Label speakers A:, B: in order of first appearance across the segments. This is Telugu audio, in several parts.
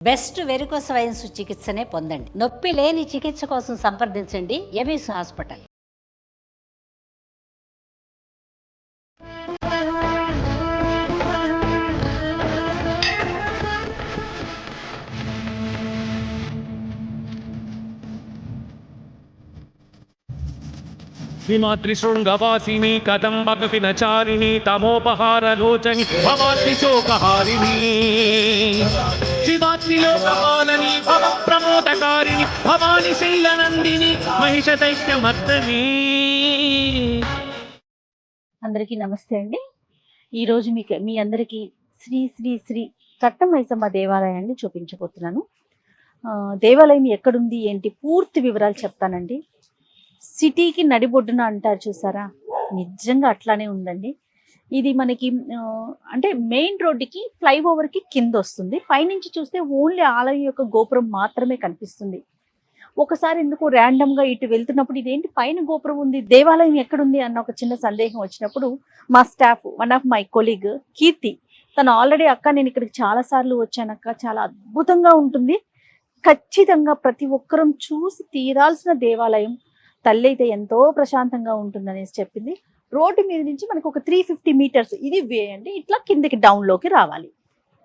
A: బెస్ట్ వెరికోస్ వెయిన్స్ చికిత్సనే పొందండి. నొప్పి లేని చికిత్స కోసం సంప్రదించండి ఎమిస్ హాస్పిటల్.
B: శ్రీమాతృశృంగవాసిని కదంబకపినచారిణి తమోపహారలోచని భవాత్రిశోకహారిణి శివాత్రిలోకపాలని భవ ప్రమోదకారిణి భవాని శైలనందిని మహిషదైత్యమర్దనే.
C: అందరికీ నమస్తే అండి. ఈరోజు మీ అందరికీ శ్రీ శ్రీ శ్రీ చట్టమైసమ్మ దేవాలయాన్ని చూపించబోతున్నాను. దేవాలయం ఎక్కడుంది ఏంటి పూర్తి వివరాలు చెప్తానండి. సిటీకి నడిబొడ్డున అంటారు చూసారా, నిజంగా అట్లానే ఉందండి. ఇది మనకి అంటే మెయిన్ రోడ్డుకి ఫ్లైఓవర్కి కింద వస్తుంది. పైనుంచి చూస్తే ఓన్లీ ఆలయం యొక్క గోపురం మాత్రమే కనిపిస్తుంది. ఒకసారి ఎందుకు ర్యాండమ్గా ఇటు వెళ్తున్నప్పుడు ఇదేంటి పైన గోపురం ఉంది, దేవాలయం ఎక్కడుంది అన్న ఒక చిన్న సందేహం వచ్చినప్పుడు మా staff one of my colleague Keerthi, తను ఆల్రెడీ అక్క నేను ఇక్కడికి చాలాసార్లు వచ్చానక్క, చాలా అద్భుతంగా ఉంటుంది, ఖచ్చితంగా ప్రతి ఒక్కరం చూసి తీరాల్సిన దేవాలయం, తల్లి అయితే ఎంతో ప్రశాంతంగా ఉంటుందనేసి చెప్పింది. రోడ్డు మీద నుంచి మనకు ఒక 350 మీటర్స్ ఇది వే అండి, ఇట్లా కిందకి డౌన్లోకి రావాలి.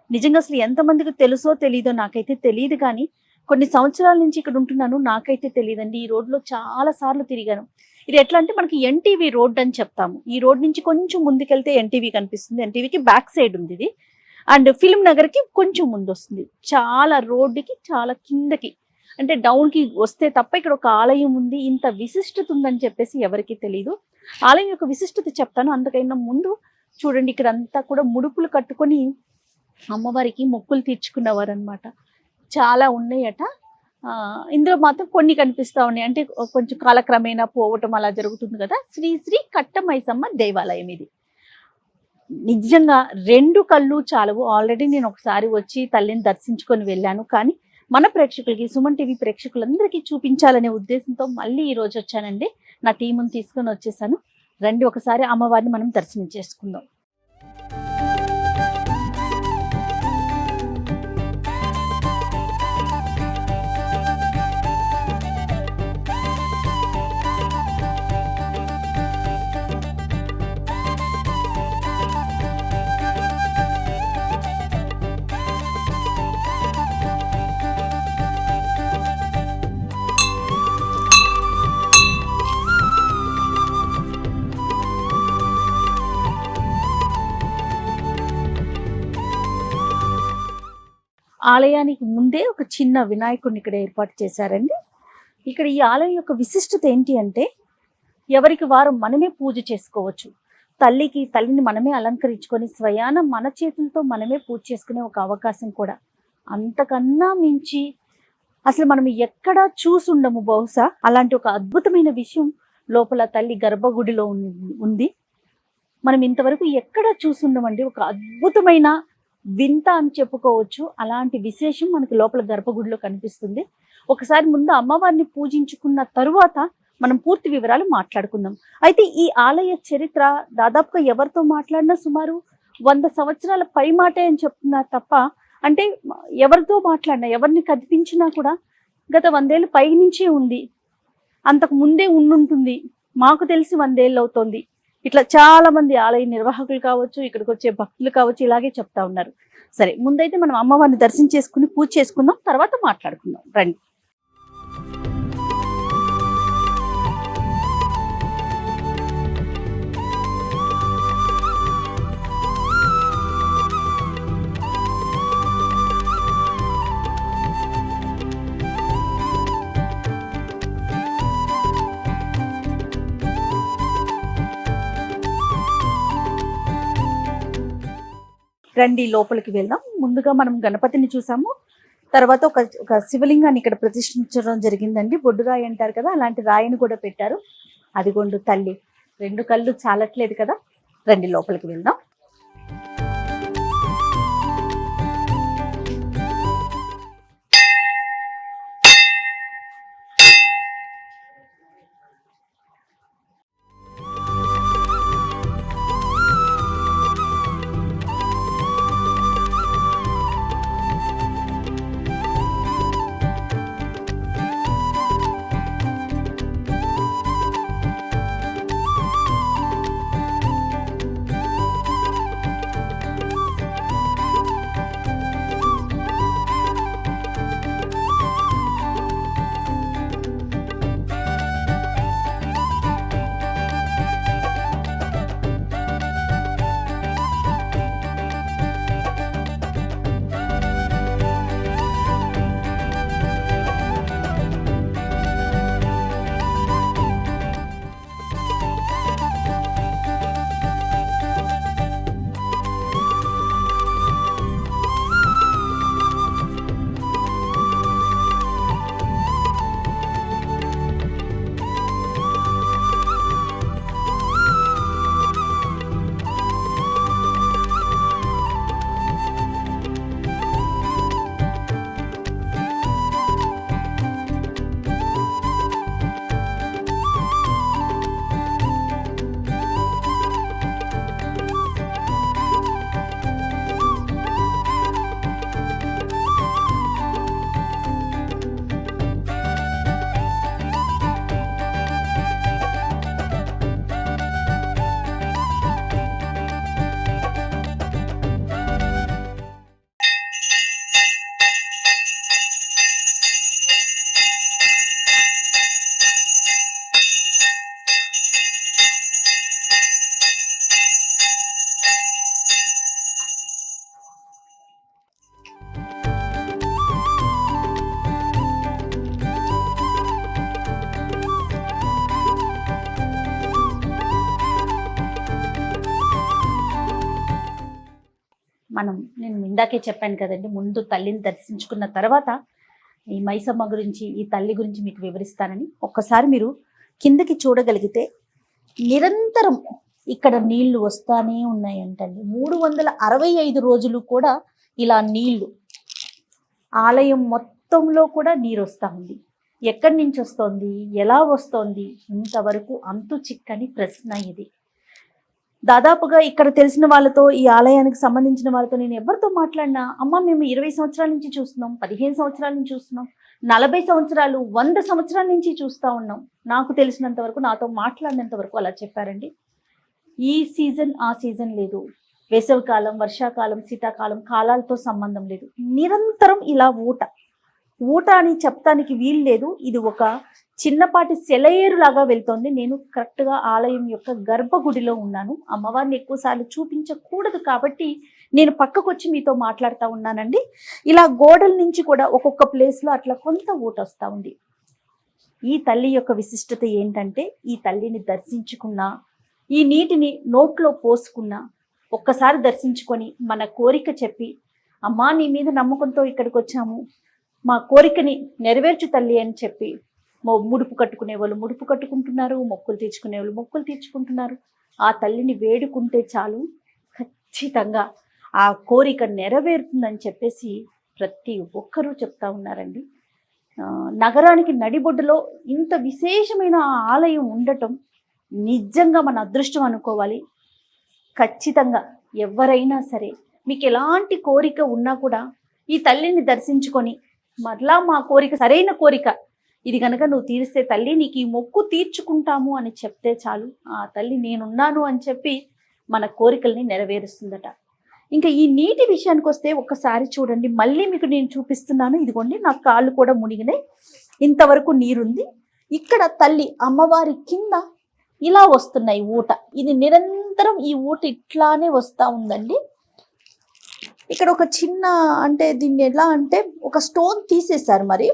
C: నిజంగా అసలు ఎంతమందికి తెలుసో తెలీదో నాకైతే తెలియదు, కానీ కొన్ని సంవత్సరాల నుంచి ఇక్కడ ఉంటున్నాను, నాకైతే తెలియదండి. ఈ రోడ్లో చాలా సార్లు తిరిగాను. ఇది ఎట్లా అంటే మనకి ఎన్టీవీ రోడ్ అని చెప్తాము. ఈ రోడ్ నుంచి కొంచెం ముందుకెళ్తే ఎన్టీవీ కనిపిస్తుంది, ఎన్టీవీకి బ్యాక్ సైడ్ ఉంది ఇది. అండ్ ఫిల్మ్ నగర్కి కొంచెం ముందు వస్తుంది. చాలా రోడ్డుకి చాలా కిందకి అంటే డౌన్కి వస్తే తప్ప ఇక్కడ ఒక ఆలయం ఉంది, ఇంత విశిష్టత ఉందని చెప్పేసి ఎవరికి తెలియదు. ఆలయం యొక్క విశిష్టత చెప్తాను. అందుకైనా ముందు చూడండి, ఇక్కడ అంతా కూడా ముడుపులు కట్టుకొని అమ్మవారికి మొక్కులు తీర్చుకున్నవారు అనమాట. చాలా ఉన్నాయట. ఇందులో మాత్రం కొన్ని కనిపిస్తూ ఉన్నాయి, అంటే కొంచెం కాలక్రమేణా పోవటం అలా జరుగుతుంది కదా. శ్రీ శ్రీ కట్టమైసమ్మ దేవాలయం ఇది. నిజంగా 2 కళ్ళు చాలవు. ఆల్రెడీ నేను ఒకసారి వచ్చి తల్లిని దర్శించుకొని వెళ్ళాను, కానీ మన ప్రేక్షకులకి, సుమన్ టీవీ ప్రేక్షకులందరికీ చూపించాలనే ఉద్దేశంతో మళ్ళీ ఈరోజు వచ్చానండి. నా టీముని తీసుకొని వచ్చేసాను. రండి ఒకసారి అమ్మవారిని మనం దర్శనం చేసుకుందాం. ఆలయానికి ముందే ఒక చిన్న వినాయకుడిని ఇక్కడ ఏర్పాటు చేశారండి. ఇక్కడ ఈ ఆలయం యొక్క విశిష్టత ఏంటి అంటే, ఎవరికి వారు మనమే పూజ చేసుకోవచ్చు. తల్లిని మనమే అలంకరించుకొని స్వయాన మన చేతులతో మనమే పూజ చేసుకునే ఒక అవకాశం కూడా. అంతకన్నా మించి అసలు మనం ఎక్కడా చూసుండము బహుశా. అలాంటి ఒక అద్భుతమైన విషయం లోపల తల్లి గర్భగుడిలో ఉంది. మనం ఇంతవరకు ఎక్కడా చూసుండమండి. ఒక అద్భుతమైన వింత అని చెప్పుకోవచ్చు. అలాంటి విశేషం మనకి లోపల గర్భగుడిలో కనిపిస్తుంది. ఒకసారి ముందు అమ్మవారిని పూజించుకున్న తరువాత మనం పూర్తి వివరాలు మాట్లాడుకుందాం. అయితే ఈ ఆలయ చరిత్ర దాదాపుగా ఎవరితో మాట్లాడినా సుమారు 100 సంవత్సరాల పై మాటే అని చెప్తున్నారు తప్ప, అంటే ఎవరితో మాట్లాడినా, ఎవరిని కదిపించినా కూడా గత 100 ఏళ్ళ పై నుంచే ఉంది, అంతకు ముందే ఉండుంటుంది, మాకు తెలిసి 100 ఏళ్ళు అవుతోంది. ఇట్లా చాలా మంది ఆలయ నిర్వాహకులు కావచ్చు, ఇక్కడికి వచ్చే భక్తులు కావచ్చు, ఇలాగే చెప్తా ఉన్నారు. సరే, ముందైతే మనం అమ్మవారిని దర్శనం చేసుకుని పూజ చేసుకుందాం, తర్వాత మాట్లాడుకుందాం రండి. రండి లోపలికి వెళ్దాం. ముందుగా మనం గణపతిని చూసాము, తర్వాత ఒక శివలింగాన్ని ఇక్కడ ప్రతిష్ఠించడం జరిగిందండి. బొడ్డు రాయి అంటారు కదా, అలాంటి రాయిని కూడా పెట్టారు. అదిగోండు తల్లి, 2 కళ్ళు చాలట్లేదు కదా. రండి లోపలికి వెళ్దాం. నేను ఇందాకే చెప్పాను కదండి, ముందు తల్లిని దర్శించుకున్న తర్వాత ఈ మైసమ్మ గురించి, ఈ తల్లి గురించి మీకు వివరిస్తానని. ఒక్కసారి మీరు కిందకి చూడగలిగితే నిరంతరం ఇక్కడ నీళ్లు వస్తానే ఉన్నాయంటండి. 365 రోజులు కూడా ఇలా నీళ్లు, ఆలయం మొత్తంలో కూడా నీరు వస్తూ ఉంది. ఎక్కడి నుంచి వస్తోంది, ఎలా వస్తోంది, ఇంతవరకు అంతు చిక్కని ప్రశ్న ఇది. దాదాపుగా ఇక్కడ తెలిసిన వాళ్ళతో, ఈ ఆలయానికి సంబంధించిన వాళ్ళతో నేను ఎవరితో మాట్లాడినా, అమ్మ మేము 20 సంవత్సరాల నుంచి చూస్తున్నాం, 15 సంవత్సరాల నుంచి చూస్తున్నాం, 40 సంవత్సరాలు, 100 సంవత్సరాల నుంచి చూస్తూ ఉన్నాం. నాకు తెలిసినంత వరకు, నాతో మాట్లాడినంత వరకు అలా చెప్పారండి. ఈ సీజన్ ఆ సీజన్ లేదు, వేసవికాలం, వర్షాకాలం, శీతాకాలం, కాలాలతో సంబంధం లేదు. నిరంతరం ఇలా ఊట అని చెప్పడానికి వీలు లేదు. ఇది ఒక చిన్నపాటి సెలయేరు లాగా వెళ్తోంది. నేను కరెక్ట్గా ఆలయం యొక్క గర్భగుడిలో ఉన్నాను. అమ్మవారిని ఎక్కువసార్లు చూపించకూడదు కాబట్టి నేను పక్కకు వచ్చి మీతో మాట్లాడుతూ ఉన్నానండి. ఇలా గోడల నుంచి కూడా ఒక్కొక్క ప్లేస్లో అట్లా కొంత ఊట వస్తూ ఉంది. ఈ తల్లి యొక్క విశిష్టత ఏంటంటే, ఈ తల్లిని దర్శించుకున్నా, ఈ నీటిని నోట్లో పోసుకున్నా, ఒక్కసారి దర్శించుకొని మన కోరిక చెప్పి, అమ్మా నీ మీద నమ్మకంతో ఇక్కడికి వచ్చాము, మా కోరికని నెరవేర్చు తల్లి అని చెప్పి, ముడుపు కట్టుకునే వాళ్ళు ముడుపు కట్టుకుంటున్నారు, మొక్కులు తీర్చుకునే వాళ్ళు మొక్కులు తీర్చుకుంటున్నారు. ఆ తల్లిని వేడుకుంటే చాలు, ఖచ్చితంగా ఆ కోరిక నెరవేరుతుందని చెప్పేసి ప్రతి ఒక్కరూ చెప్తా ఉన్నారండి. నగరానికి నడిబొడ్డులో ఇంత విశేషమైన ఆలయం ఉండటం నిజంగా మన అదృష్టం అనుకోవాలి. ఖచ్చితంగా ఎవరైనా సరే మీకు ఎలాంటి కోరిక ఉన్నా కూడా ఈ తల్లిని దర్శించుకొని, మరలా మా కోరిక సరైన కోరిక ఇది కనుక నువ్వు తీరిస్తే తల్లి నీకు ఈ మొక్కు తీర్చుకుంటాము అని చెప్తే చాలు, ఆ తల్లి నేనున్నాను అని చెప్పి మన కోరికల్ని నెరవేరుస్తుందట. ఇంకా ఈ నీటి విషయానికి వస్తే ఒక్కసారి చూడండి, మళ్ళీ మీకు నేను చూపిస్తున్నాను. ఇదిగోండి, నా కాళ్ళు కూడా మునిగినాయి, ఇంతవరకు నీరుంది. ఇక్కడ తల్లి అమ్మవారి కింద ఇలా వస్తున్నాయి ఊట. ఇది నిరంతరం ఈ ఊట ఇట్లానే వస్తూ ఉందండి. ఇక్కడ ఒక చిన్న, అంటే దీన్ని ఎలా అంటే ఒక స్టోన్ తీసేశారు, మరి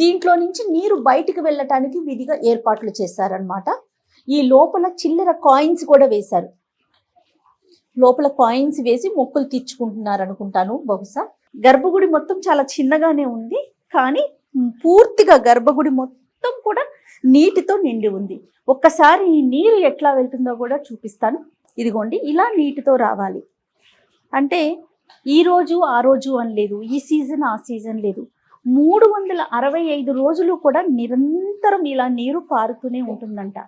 C: దీంట్లో నుంచి నీరు బయటికి వెళ్ళటానికి విధిగా ఏర్పాట్లు చేశారనమాట. ఈ లోపల చిల్లర కాయిన్స్ కూడా వేశారు. లోపల కాయిన్స్ వేసి మొక్కులు తీర్చుకుంటున్నారు అనుకుంటాను బహుశా. గర్భగుడి మొత్తం చాలా చిన్నగానే ఉంది, కానీ పూర్తిగా గర్భగుడి మొత్తం కూడా నీటితో నిండి ఉంది. ఒక్కసారి ఈ నీరు ఎట్లా వెళ్తుందో కూడా చూపిస్తాను. ఇదిగోండి, ఇలా నీటితో రావాలి అంటే ఈ రోజు ఆ రోజు అని లేదు, ఈ సీజన్ ఆ సీజన్ లేదు, 365 రోజులు కూడా నిరంతరం ఇలా నీరు పారుతూనే ఉంటుందంట.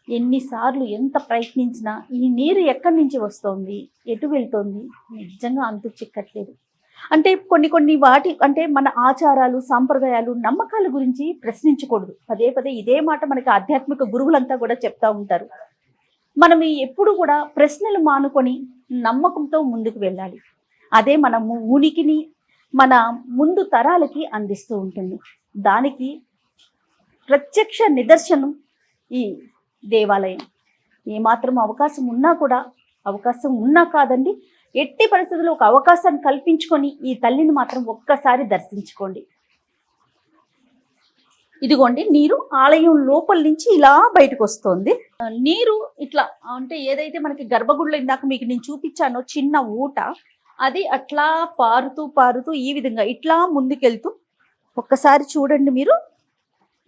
C: ఎన్నిసార్లు ఎంత ప్రయత్నించినా ఈ నీరు ఎక్కడి నుంచి వస్తోంది, ఎటు వెళ్తోంది, నిజంగా అంతు చిక్కట్లేదు. అంటే కొన్ని వాటి, అంటే మన ఆచారాలు, సాంప్రదాయాలు, నమ్మకాల గురించి ప్రశ్నించకూడదు. పదే పదే ఇదే మాట మనకి ఆధ్యాత్మిక గురువులంతా కూడా చెప్తా ఉంటారు. మనం ఎప్పుడు కూడా ప్రశ్నలు మానుకొని నమ్మకంతో ముందుకు వెళ్ళాలి. అదే మన ఉనికిని మన ముందు తరాలకి అందిస్తూ ఉంటుంది. దానికి ప్రత్యక్ష నిదర్శనం ఈ దేవాలయం. ఏమాత్రం అవకాశం ఉన్నా కాదండి, ఎట్టి పరిస్థితుల్లో ఒక అవకాశాన్ని కల్పించుకొని ఈ తల్లిని మాత్రం ఒక్కసారి దర్శించుకోండి. ఇదిగోండి, నీరు ఆలయం లోపల నుంచి ఇలా బయటకు వస్తుంది. నీరు ఇట్లా, అంటే ఏదైతే మనకి గర్భగుడిలో ఇందాక మీకు నేను చూపించానో చిన్న ఊట, అది అట్లా పారుతూ ఈ విధంగా ఇట్లా ముందుకెళ్తూ, ఒక్కసారి చూడండి మీరు,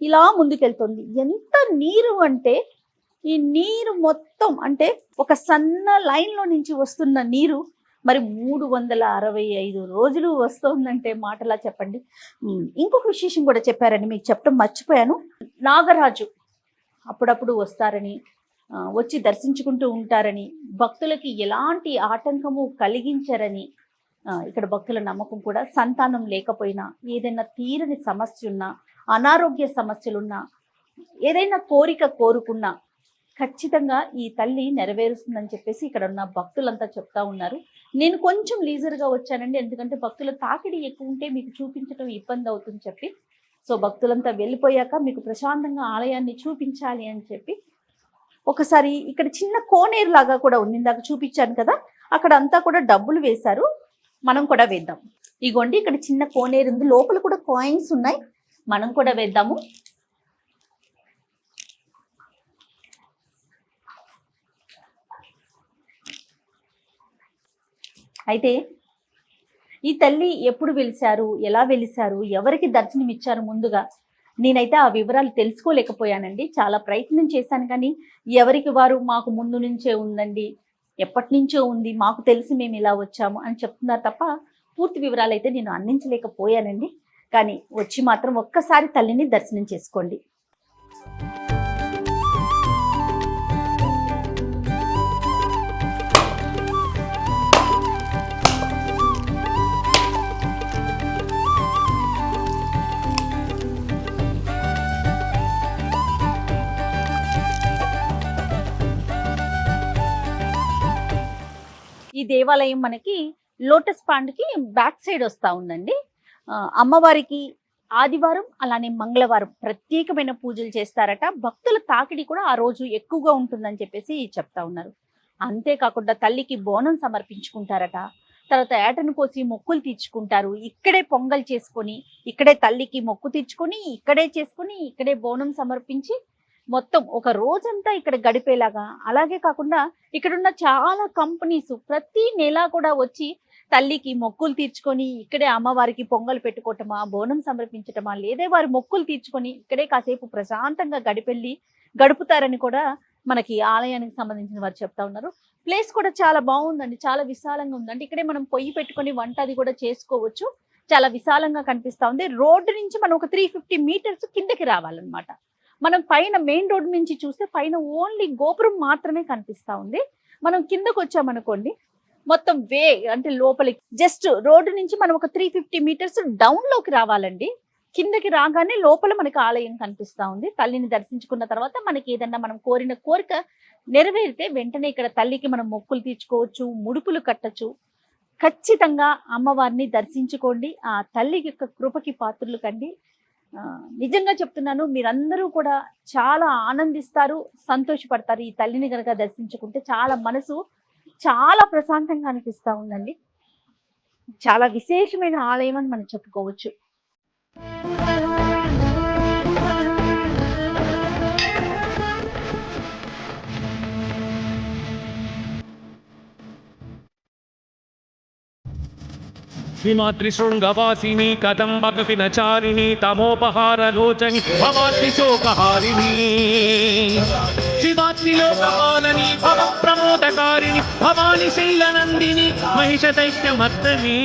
C: ఇలా ముందుకెళ్తుంది. ఎంత నీరు అంటే, ఈ నీరు మొత్తం అంటే ఒక సన్న లైన్లో నుంచి వస్తున్న నీరు మరి 365 రోజులు వస్తుందంటే మాటలా చెప్పండి. ఇంకొక విశేషం కూడా చెప్పారండి, మీకు చెప్పడం మర్చిపోయాను. నాగరాజు అప్పుడప్పుడు వస్తారని, వచ్చి దర్శించుకుంటూ ఉంటారని, భక్తులకి ఎలాంటి ఆటంకము కలిగించరని ఇక్కడ భక్తుల నమ్మకం కూడా. సంతానం లేకపోయినా, ఏదైనా తీరని సమస్య ఉన్నా, అనారోగ్య సమస్యలున్నా, ఏదైనా కోరిక కోరుకున్నా ఖచ్చితంగా ఈ తల్లి నెరవేరుస్తుందని చెప్పేసి ఇక్కడ ఉన్న భక్తులంతా చెప్తా ఉన్నారు. నేను కొంచెం లీజర్గా వచ్చానండి, ఎందుకంటే భక్తుల తాకిడి ఎక్కువ ఉంటే మీకు చూపించడం ఇబ్బంది అవుతుంది చెప్పి. సో భక్తులంతా వెళ్ళిపోయాక మీకు ప్రశాంతంగా ఆలయాన్ని చూపించాలి అని చెప్పి ఒకసారి ఇక్కడ చిన్న కోనేరు లాగా కూడా ఉంది, ఇందాక చూపించాను కదా, అక్కడ అంతా కూడా డబ్బులు వేశారు. మనం కూడా వేద్దాం. ఇగోండి, ఇక్కడ చిన్న కోనేరు ఉంది, లోపల కూడా కాయిన్స్ ఉన్నాయి, మనం కూడా వేద్దాము. అయితే ఈ తల్లి ఎప్పుడు వెలిశారు, ఎలా వెలిశారు, ఎవరికి దర్శనం ఇచ్చారు ముందుగా నేనైతే ఆ వివరాలు తెలుసుకోలేకపోయానండి. చాలా ప్రయత్నం చేశాను కానీ ఎవరికి వారు మాకు ముందు నుంచే ఉందండి, ఎప్పటి నుంచో ఉంది, మాకు తెలిసి మేము ఇలా వచ్చాము అని చెప్తున్నారు తప్ప పూర్తి వివరాలు అయితే నేను అందించలేకపోయానండి. కానీ వచ్చి మాత్రం ఒక్కసారి తల్లిని దర్శనం చేసుకోండి. ఈ దేవాలయం మనకి లోటస్ పాండ్కి బ్యాక్ సైడ్ వస్తూ ఉందండి. అమ్మవారికి ఆదివారం అలానే మంగళవారం ప్రత్యేకమైన పూజలు చేస్తారట. భక్తుల తాకిడి కూడా ఆ రోజు ఎక్కువగా ఉంటుందని చెప్పేసి చెప్తా ఉన్నారు. అంతేకాకుండా తల్లికి బోనం సమర్పించుకుంటారట. తర్వాత ఏటను కోసి మొక్కులు తీర్చుకుంటారు. ఇక్కడే పొంగల్ చేసుకొని, ఇక్కడే తల్లికి మొక్కు తీర్చుకొని, ఇక్కడే చేసుకొని, ఇక్కడే బోనం సమర్పించి మొత్తం ఒక రోజంతా ఇక్కడ గడిపేలాగా. అలాగే కాకుండా ఇక్కడున్న చాలా కంపెనీస్ ప్రతి నెల కూడా వచ్చి తల్లికి మొక్కులు తీర్చుకొని ఇక్కడే అమ్మవారికి పొంగల్ పెట్టుకోవటమా, బోనం సమర్పించటమా, లేదా వారి మొక్కులు తీర్చుకొని ఇక్కడే కాసేపు ప్రశాంతంగా గడుపుతారని కూడా మనకి ఆలయానికి సంబంధించిన వారు చెప్తా ఉన్నారు. ప్లేస్ కూడా చాలా బాగుందండి, చాలా విశాలంగా ఉందండి. ఇక్కడే మనం పొయ్యి పెట్టుకొని వంట అది కూడా చేసుకోవచ్చు. చాలా విశాలంగా కనిపిస్తా ఉంది. రోడ్డు నుంచి మనం ఒక 350 మీటర్స్ కిందకి రావాలన్నమాట. మనం పైన మెయిన్ రోడ్ నుంచి చూస్తే పైన ఓన్లీ గోపురం మాత్రమే కనిపిస్తా ఉంది. మనం కిందకు వచ్చామనుకోండి మొత్తం అంటే లోపలికి జస్ట్ రోడ్డు నుంచి మనం ఒక 350 మీటర్స్ డౌన్ లోకి రావాలండి. కిందకి రాగానే లోపల మనకి ఆలయం కనిపిస్తా ఉంది. తల్లిని దర్శించుకున్న తర్వాత మనకి ఏదన్నా మనం కోరిన కోరిక నెరవేరితే వెంటనే ఇక్కడ తల్లికి మనం మొక్కులు తీర్చుకోవచ్చు, ముడుపులు కట్టచ్చు. ఖచ్చితంగా అమ్మవారిని దర్శించుకోండి. ఆ తల్లి యొక్క కృపకి పాత్రులు కండి. నిజంగా చెప్తున్నాను, మీరందరూ కూడా చాలా ఆనందిస్తారు, సంతోషపడతారు. ఈ తల్లిని కనుక దర్శించుకుంటే చాలా మనసు చాలా ప్రశాంతంగా అనిపిస్తూ ఉందండి. చాలా విశేషమైన ఆలయం అని మనం చెప్పుకోవచ్చు.
B: శ్రీమాతృశృంగవాసిని కదంబకపినచారిణి తమోపహారలోచని భవాత్రిశోకహారిణి శివాత్రిలోకపాలని భవ ప్రమోదకారిణి భవాని శైలనందిని మహిషదైత్యమర్దనీ